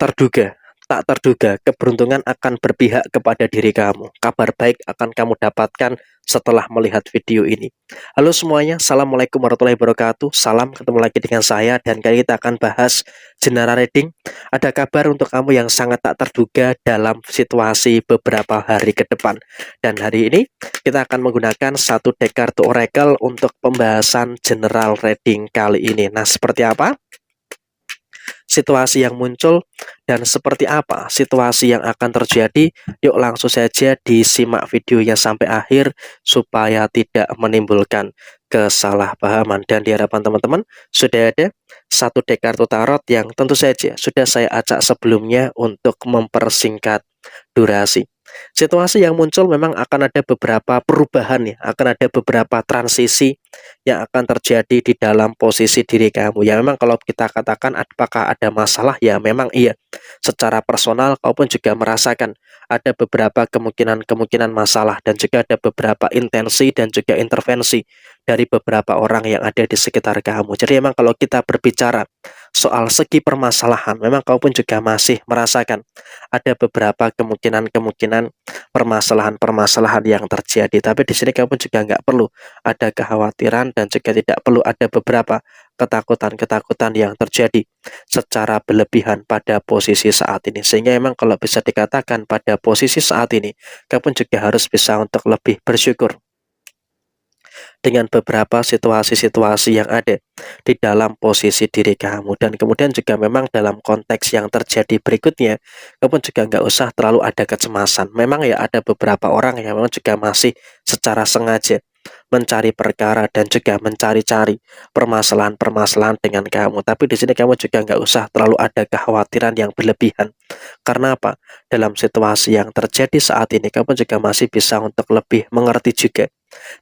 Terduga, tak terduga, keberuntungan akan berpihak kepada diri kamu. Kabar baik akan kamu dapatkan setelah melihat video ini. Halo semuanya, Assalamualaikum warahmatullahi wabarakatuh. Salam, ketemu lagi dengan saya dan kali kita akan bahas general reading. Ada kabar untuk kamu yang sangat tak terduga dalam situasi beberapa hari ke depan. Dan hari ini kita akan menggunakan satu deck kartu oracle untuk pembahasan general reading kali ini. Nah, seperti apa situasi yang muncul dan seperti apa situasi yang akan terjadi? Yuk langsung saja disimak videonya sampai akhir supaya tidak menimbulkan kesalahpahaman. Dan di hadapan teman-teman sudah ada satu deck kartu tarot yang tentu saja sudah saya acak sebelumnya untuk mempersingkat durasi. Situasi yang muncul memang akan ada beberapa perubahan ya, akan ada beberapa transisi yang akan terjadi di dalam posisi diri kamu. Ya memang kalau kita katakan apakah ada masalah, ya memang iya. Secara personal kau pun juga merasakan ada beberapa kemungkinan masalah dan juga ada beberapa intensi dan juga intervensi dari beberapa orang yang ada di sekitar kamu. Jadi memang kalau kita berbicara soal segi permasalahan, memang kau pun juga masih merasakan ada beberapa kemungkinan permasalahan-permasalahan yang terjadi. Tapi di sini kamu juga nggak perlu ada kekhawatiran dan juga tidak perlu ada beberapa ketakutan-ketakutan yang terjadi secara berlebihan pada posisi saat ini. Sehingga memang kalau bisa dikatakan pada posisi saat ini, kamu juga harus bisa untuk lebih bersyukur dengan beberapa situasi-situasi yang ada di dalam posisi diri kamu. Dan kemudian juga memang dalam konteks yang terjadi berikutnya, kamu juga nggak usah terlalu ada kecemasan. Memang ya ada beberapa orang yang memang juga masih secara sengaja mencari perkara dan juga mencari-cari permasalahan-permasalahan dengan kamu. Tapi di sini kamu juga nggak usah terlalu ada kekhawatiran yang berlebihan. Karena apa? Dalam situasi yang terjadi saat ini, kamu juga masih bisa untuk lebih mengerti juga,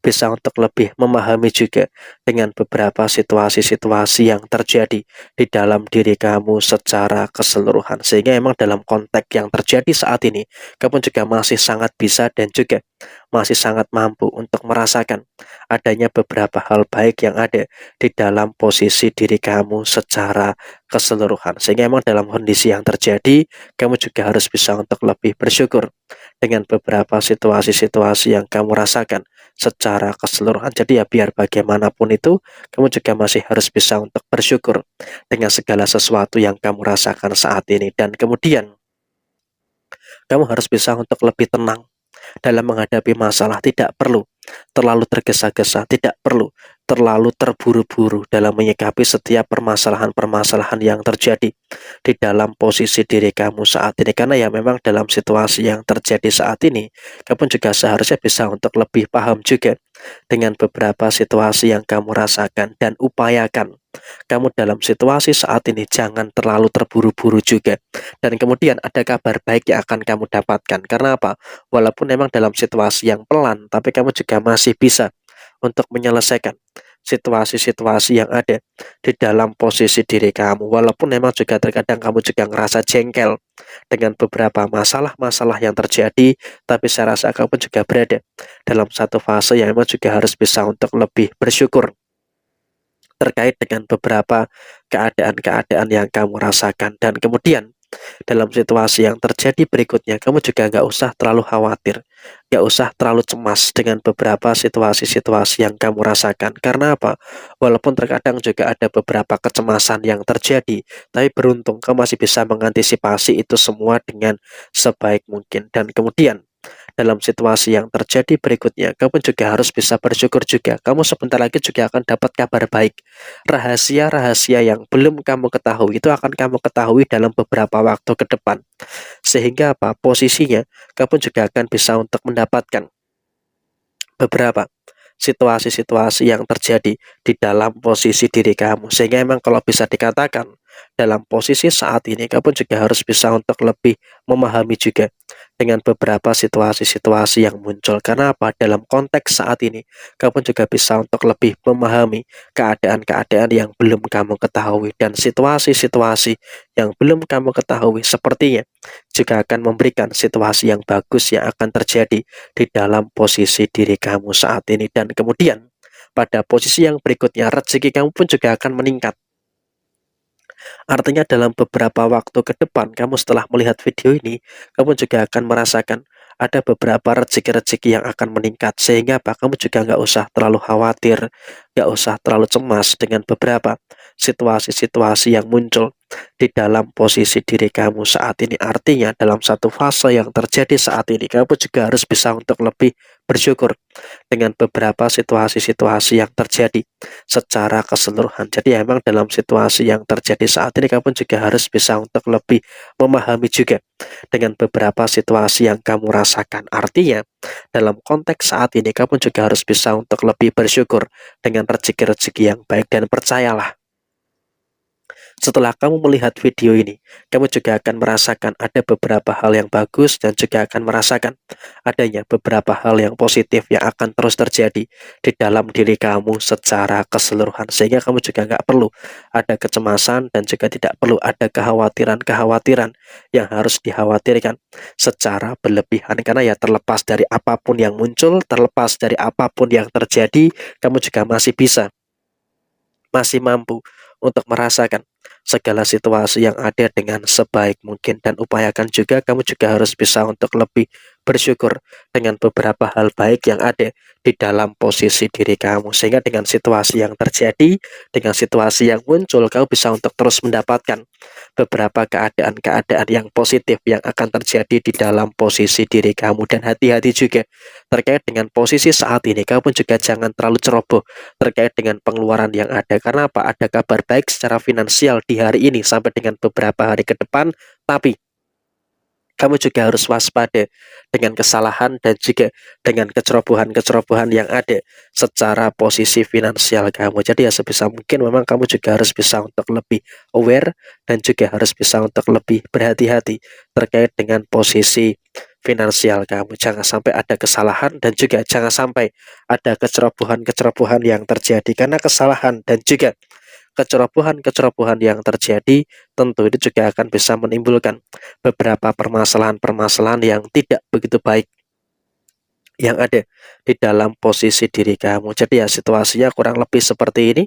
bisa untuk lebih memahami juga dengan beberapa situasi-situasi yang terjadi di dalam diri kamu secara keseluruhan. Sehingga memang dalam konteks yang terjadi saat ini, kamu juga masih sangat bisa dan juga masih sangat mampu untuk merasakan adanya beberapa hal baik yang ada di dalam posisi diri kamu secara keseluruhan. Sehingga memang dalam kondisi yang terjadi, kamu juga harus bisa untuk lebih bersyukur dengan beberapa situasi-situasi yang kamu rasakan secara keseluruhan. Jadi ya biar bagaimanapun itu, kamu juga masih harus bisa untuk bersyukur dengan segala sesuatu yang kamu rasakan saat ini. Dan kemudian kamu harus bisa untuk lebih tenang dalam menghadapi masalah. Tidak perlu terlalu tergesa-gesa, tidak perlu terlalu terburu-buru dalam menyikapi setiap permasalahan-permasalahan yang terjadi di dalam posisi diri kamu saat ini. Karena ya memang dalam situasi yang terjadi saat ini, kamu juga seharusnya bisa untuk lebih paham juga dengan beberapa situasi yang kamu rasakan, dan upayakan kamu dalam situasi saat ini jangan terlalu terburu-buru juga. Dan kemudian ada kabar baik yang akan kamu dapatkan. Karena apa? Walaupun memang dalam situasi yang pelan, tapi kamu juga masih bisa untuk menyelesaikan situasi-situasi yang ada di dalam posisi diri kamu. Walaupun memang juga terkadang kamu juga ngerasa jengkel dengan beberapa masalah-masalah yang terjadi, tapi saya rasa kamu juga berada dalam satu fase yang memang juga harus bisa untuk lebih bersyukur terkait dengan beberapa keadaan-keadaan yang kamu rasakan. Dan kemudian dalam situasi yang terjadi berikutnya, kamu juga nggak usah terlalu khawatir, nggak usah terlalu cemas dengan beberapa situasi-situasi yang kamu rasakan. Karena apa? Walaupun terkadang juga ada beberapa kecemasan yang terjadi, tapi beruntung kamu masih bisa mengantisipasi itu semua dengan sebaik mungkin. Dan kemudian dalam situasi yang terjadi berikutnya, kamu juga harus bisa bersyukur juga. Kamu sebentar lagi juga akan dapat kabar baik. Rahasia-rahasia yang belum kamu ketahui itu akan kamu ketahui dalam beberapa waktu ke depan. Sehingga apa? Posisinya, kamu juga akan bisa untuk mendapatkan beberapa situasi-situasi yang terjadi di dalam posisi diri kamu. Sehingga memang kalau bisa dikatakan dalam posisi saat ini, kamu juga harus bisa untuk lebih memahami juga dengan beberapa situasi-situasi yang muncul. Karena apa? Dalam konteks saat ini, kamu juga bisa untuk lebih memahami keadaan-keadaan yang belum kamu ketahui. Dan situasi-situasi yang belum kamu ketahui sepertinya juga akan memberikan situasi yang bagus yang akan terjadi di dalam posisi diri kamu saat ini. Dan kemudian pada posisi yang berikutnya, rezeki kamu pun juga akan meningkat. Artinya dalam beberapa waktu ke depan kamu setelah melihat video ini, kamu juga akan merasakan ada beberapa rezeki-rezeki yang akan meningkat. Sehingga apa? Kamu juga nggak usah terlalu khawatir, nggak usah terlalu cemas dengan beberapa situasi-situasi yang muncul di dalam posisi diri kamu saat ini. Artinya dalam satu fase yang terjadi saat ini, kamu juga harus bisa untuk lebih bersyukur dengan beberapa situasi-situasi yang terjadi secara keseluruhan. Jadi emang dalam situasi yang terjadi saat ini kamu juga harus bisa untuk lebih memahami juga dengan beberapa situasi yang kamu rasakan. Artinya dalam konteks saat ini kamu juga harus bisa untuk lebih bersyukur dengan rezeki-rezeki yang baik, dan percayalah, setelah kamu melihat video ini, kamu juga akan merasakan ada beberapa hal yang bagus dan juga akan merasakan adanya beberapa hal yang positif yang akan terus terjadi di dalam diri kamu secara keseluruhan. Sehingga kamu juga nggak perlu ada kecemasan dan juga tidak perlu ada kekhawatiran-kekhawatiran yang harus dikhawatirkan secara berlebihan. Karena ya terlepas dari apapun yang muncul, terlepas dari apapun yang terjadi, kamu juga masih mampu untuk merasakan segala situasi yang ada dengan sebaik mungkin, dan upayakan juga kamu juga harus bisa untuk lebih bersyukur dengan beberapa hal baik yang ada di dalam posisi diri kamu, sehingga dengan situasi yang terjadi, dengan situasi yang muncul, kamu bisa untuk terus mendapatkan beberapa keadaan-keadaan yang positif yang akan terjadi di dalam posisi diri kamu. Dan hati-hati juga terkait dengan posisi saat ini, kamu juga jangan terlalu ceroboh terkait dengan pengeluaran yang ada. Karena apa? Ada kabar baik secara finansial di hari ini sampai dengan beberapa hari ke depan, tapi kamu juga harus waspada dengan kesalahan dan juga dengan kecerobohan-kecerobohan yang ada secara posisi finansial kamu. Jadi ya sebisa mungkin memang kamu juga harus bisa untuk lebih aware dan juga harus bisa untuk lebih berhati-hati terkait dengan posisi finansial kamu. Jangan sampai ada kesalahan dan juga jangan sampai ada kecerobohan-kecerobohan yang terjadi, karena kesalahan dan juga kecerobohan-kecerobohan yang terjadi tentu itu juga akan bisa menimbulkan beberapa permasalahan-permasalahan yang tidak begitu baik yang ada di dalam posisi diri kamu. Jadi ya situasinya kurang lebih seperti ini,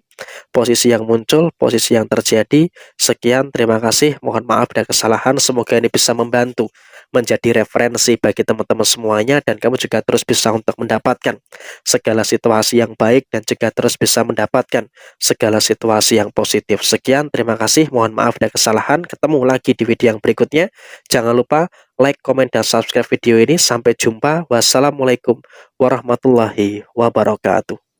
posisi yang muncul, posisi yang terjadi. Sekian, terima kasih, mohon maaf ada kesalahan, semoga ini bisa membantu menjadi referensi bagi teman-teman semuanya, dan kamu juga terus bisa untuk mendapatkan segala situasi yang baik dan juga terus bisa mendapatkan segala situasi yang positif. Sekian, terima kasih, mohon maaf ada kesalahan, ketemu lagi di video yang berikutnya. Jangan lupa like, komen, dan subscribe video ini. Sampai jumpa. Wassalamualaikum warahmatullahi wabarakatuh.